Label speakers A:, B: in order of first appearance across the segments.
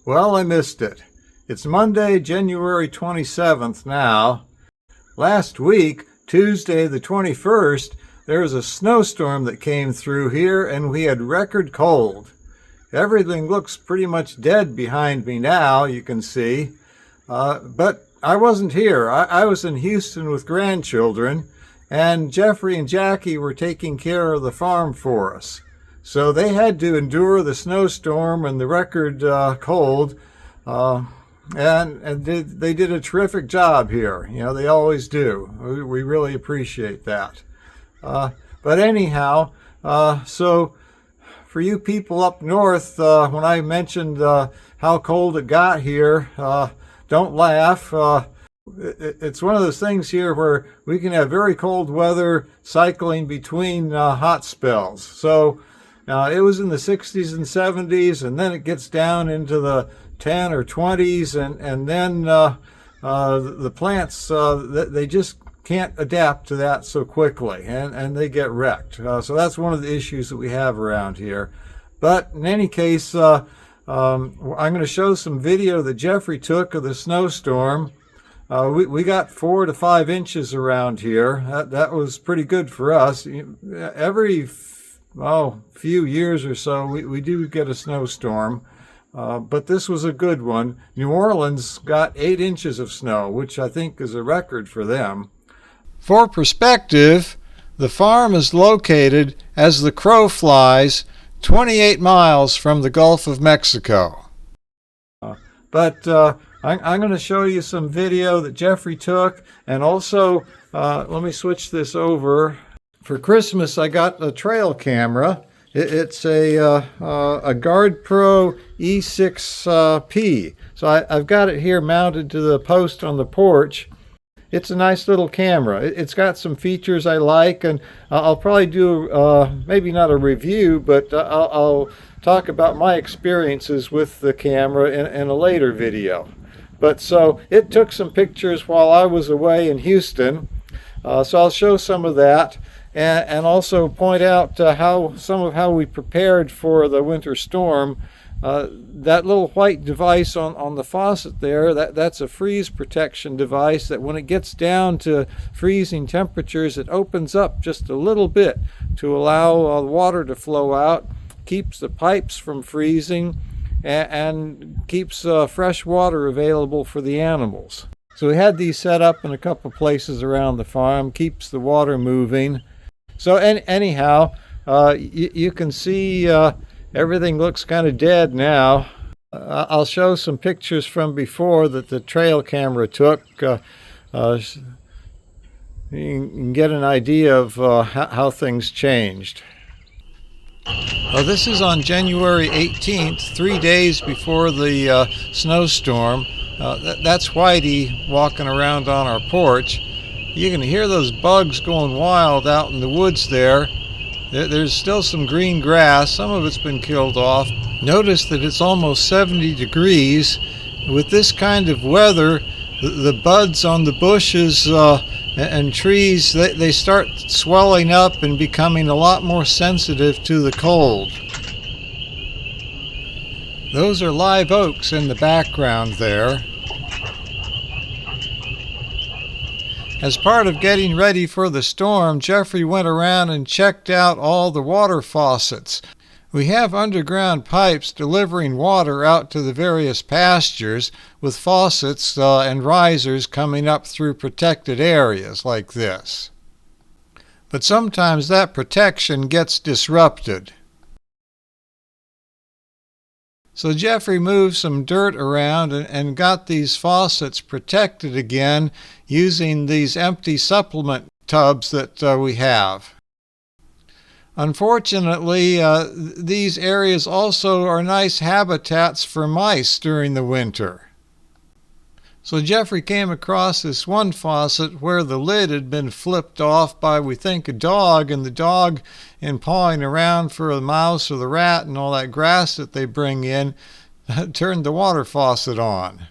A: Well, I missed it. It's Monday, January 27th now. Last week, Tuesday the 21st, there was a snowstorm that came through here and we had record cold. Everything looks pretty much dead behind me now, you can see. But I wasn't here. I was in Houston with grandchildren, and Jeffrey and Jackie were taking care of the farm for us. So they had to endure the snowstorm and the record cold, and they did a terrific job here. You know, they always do. We really appreciate that. But anyhow, so for you people up north, when I mentioned how cold it got here, don't laugh. It's one of those things here where we can have very cold weather cycling between hot spells. So it was in the 60s and 70s, and then it gets down into the 10 or 20s, and then the plants, they just can't adapt to that so quickly, and they get wrecked. So that's one of the issues that we have around here. But in any case, I'm going to show some video that Jeffrey took of the snowstorm. We got 4 to 5 inches around here. That was pretty good for us. Every few years or so, we do get a snowstorm. But this was a good one. New Orleans got 8 inches of snow, which I think is a record for them. For perspective, the farm is located, as the crow flies, 28 miles from the Gulf of Mexico. But I'm going to show you some video that Jeffrey took, and also let me switch this over. For Christmas, I got a trail camera. It's a GardePro E6P. So I've got it here mounted to the post on the porch. It's a nice little camera. It's got some features I like, and I'll probably do maybe not a review, but I'll talk about my experiences with the camera in a later video. But so it took some pictures while I was away in Houston, so I'll show some of that. And also point out how we prepared for the winter storm. That little white device on the faucet there, that's a freeze protection device that when it gets down to freezing temperatures, it opens up just a little bit to allow water to flow out, keeps the pipes from freezing, and keeps fresh water available for the animals. So we had these set up in a couple places around the farm, keeps the water moving. So anyhow, you can see everything looks kind of dead now. I'll show some pictures from before that the trail camera took. You can get an idea of how things changed. Well, this is on January 18th, 3 days before the snowstorm. That's Whitey walking around on our porch. You can hear those bugs going wild out in the woods there. There's still some green grass. Some of it's been killed off. Notice that it's almost 70 degrees. With this kind of weather, the buds on the bushes and trees, they start swelling up and becoming a lot more sensitive to the cold. Those are live oaks in the background there. As part of getting ready for the storm, Jeffrey went around and checked out all the water faucets. We have underground pipes delivering water out to the various pastures, with faucets and risers coming up through protected areas like this. But sometimes that protection gets disrupted. So Jeffrey moved some dirt around and got these faucets protected again using these empty supplement tubs that we have. Unfortunately, these areas also are nice habitats for mice during the winter. So Jeffrey came across this one faucet where the lid had been flipped off by, we think, a dog, and the dog, in pawing around for the mouse or the rat and all that grass that they bring in, turned the water faucet on.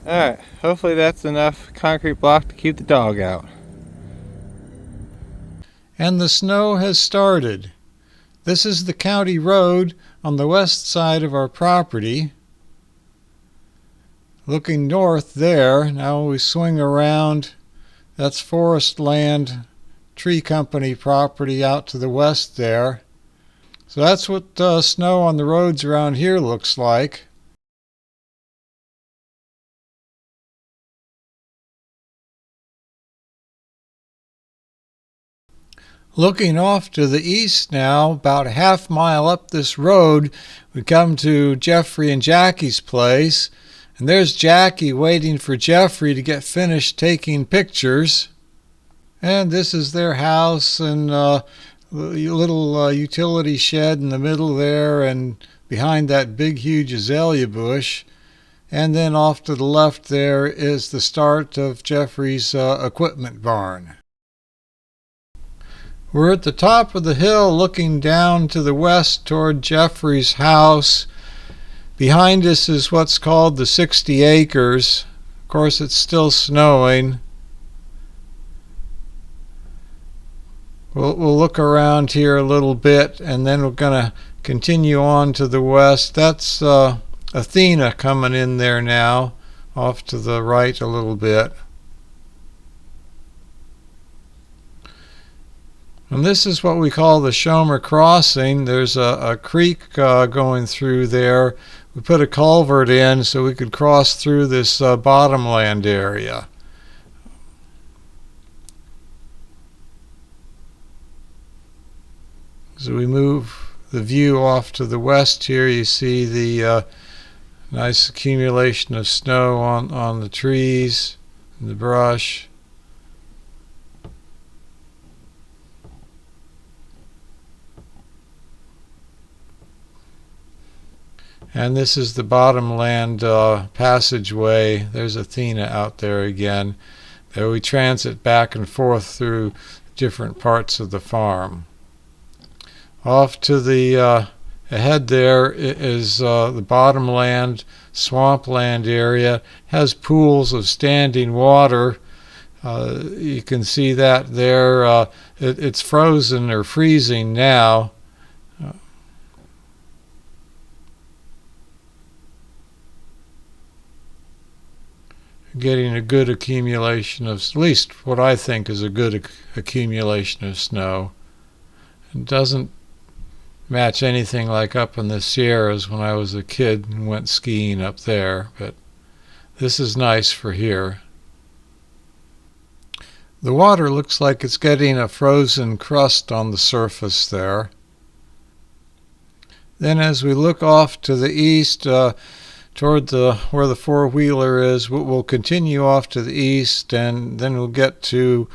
B: Alright, hopefully that's enough concrete block to keep the dog out.
A: And the snow has started. This is the county road on the west side of our property. Looking north there, now we swing around, that's forest land, tree company property out to the west there. So that's what snow on the roads around here looks like. Looking off to the east now, about a half mile up this road, we come to Jeffrey and Jackie's place. And there's Jackie waiting for Jeffrey to get finished taking pictures. And this is their house and little utility shed in the middle there, and behind that big huge azalea bush. And then off to the left there is the start of Jeffrey's equipment barn. We're at the top of the hill looking down to the west toward Jeffrey's house. Behind us is what's called the 60 acres. Of course, it's still snowing. We'll look around here a little bit, and then we're going to continue on to the west. That's Athena coming in there now, off to the right a little bit. And this is what we call the Schomer Crossing. There's a creek going through there. We put a culvert in so we could cross through this bottomland area. So we move the view off to the west here. You see the nice accumulation of snow on the trees and the brush. And this is the bottomland passageway. There's Athena out there again. There we transit back and forth through different parts of the farm. Off to the ahead there is the bottomland, swampland area. It has pools of standing water. You can see that there. It's frozen or freezing now. Getting a good accumulation of, at least what I think is a good accumulation of snow. It doesn't match anything like up in the Sierras when I was a kid and went skiing up there, but this is nice for here. The water looks like it's getting a frozen crust on the surface there. Then as we look off to the east, toward where the four-wheeler is, we'll continue off to the east, and then we'll get to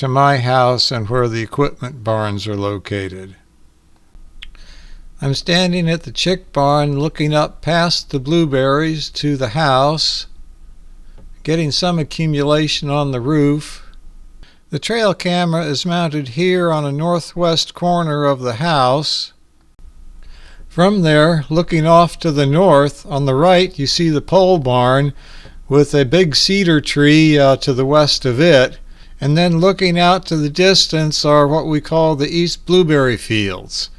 A: my house and where the equipment barns are located. I'm standing at the chick barn looking up past the blueberries to the house, getting some accumulation on the roof. The trail camera is mounted here on a northwest corner of the house. From there, looking off to the north, on the right you see the pole barn with a big cedar tree to the west of it, and then looking out to the distance are what we call the east blueberry fields.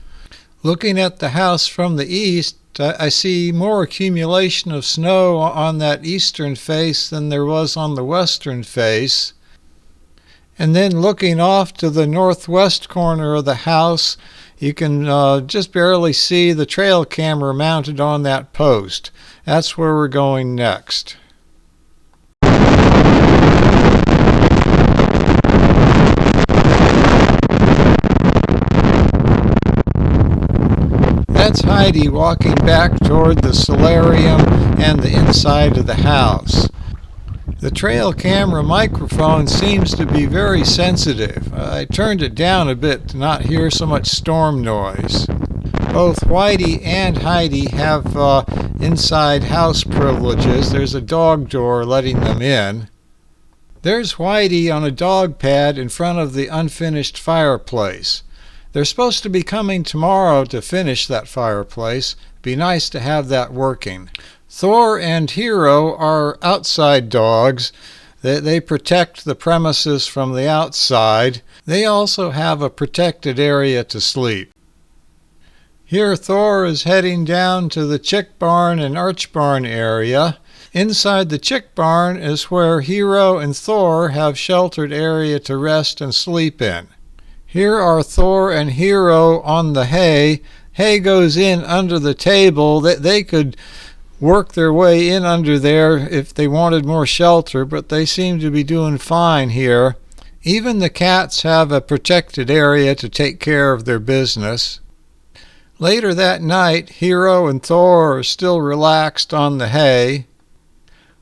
A: Looking at the house from the east, I see more accumulation of snow on that eastern face than there was on the western face. And then looking off to the northwest corner of the house, you can just barely see the trail camera mounted on that post. That's where we're going next. That's Heidi walking back toward the solarium and the inside of the house. The trail camera microphone seems to be very sensitive. I turned it down a bit to not hear so much storm noise. Both Whitey and Heidi have inside house privileges. There's a dog door letting them in. There's Whitey on a dog pad in front of the unfinished fireplace. They're supposed to be coming tomorrow to finish that fireplace. Be nice to have that working. Thor and Hero are outside dogs. They protect the premises from the outside. They also have a protected area to sleep. Here Thor is heading down to the chick barn and arch barn area. Inside the chick barn is where Hero and Thor have sheltered area to rest and sleep in. Here are Thor and Hero on the hay. Hay goes in under the table. They could work their way in under there if they wanted more shelter, but they seem to be doing fine here. Even the cats have a protected area to take care of their business. Later that night, Hero and Thor are still relaxed on the hay.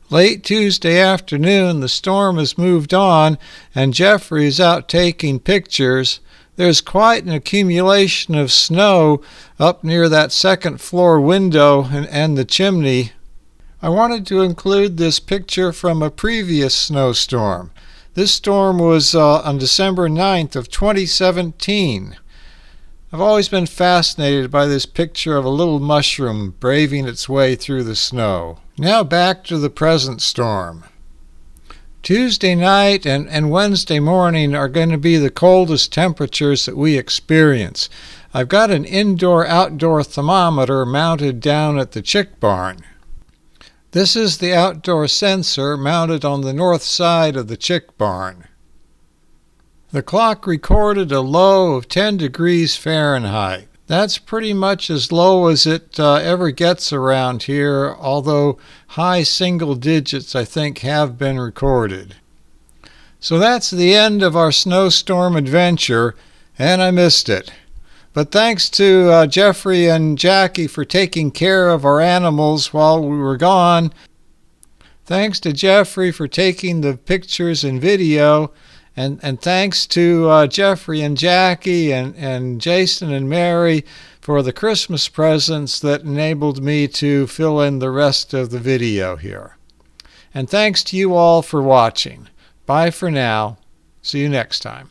A: Late Tuesday afternoon, the storm has moved on, and Jeffrey is out taking pictures. There's quite an accumulation of snow up near that second floor window and the chimney. I wanted to include this picture from a previous snowstorm. This storm was on December 9th of 2017. I've always been fascinated by this picture of a little mushroom braving its way through the snow. Now back to the present storm. Tuesday night and Wednesday morning are going to be the coldest temperatures that we experience. I've got an indoor-outdoor thermometer mounted down at the chick barn. This is the outdoor sensor mounted on the north side of the chick barn. The clock recorded a low of 10 degrees Fahrenheit. That's pretty much as low as it ever gets around here, although high single digits, I think, have been recorded. So that's the end of our snowstorm adventure, and I missed it. But thanks to Jeffrey and Jackie for taking care of our animals while we were gone. Thanks to Jeffrey for taking the pictures and video. And thanks to Jeffrey and Jackie and Jason and Mary for the Christmas presents that enabled me to fill in the rest of the video here. And thanks to you all for watching. Bye for now. See you next time.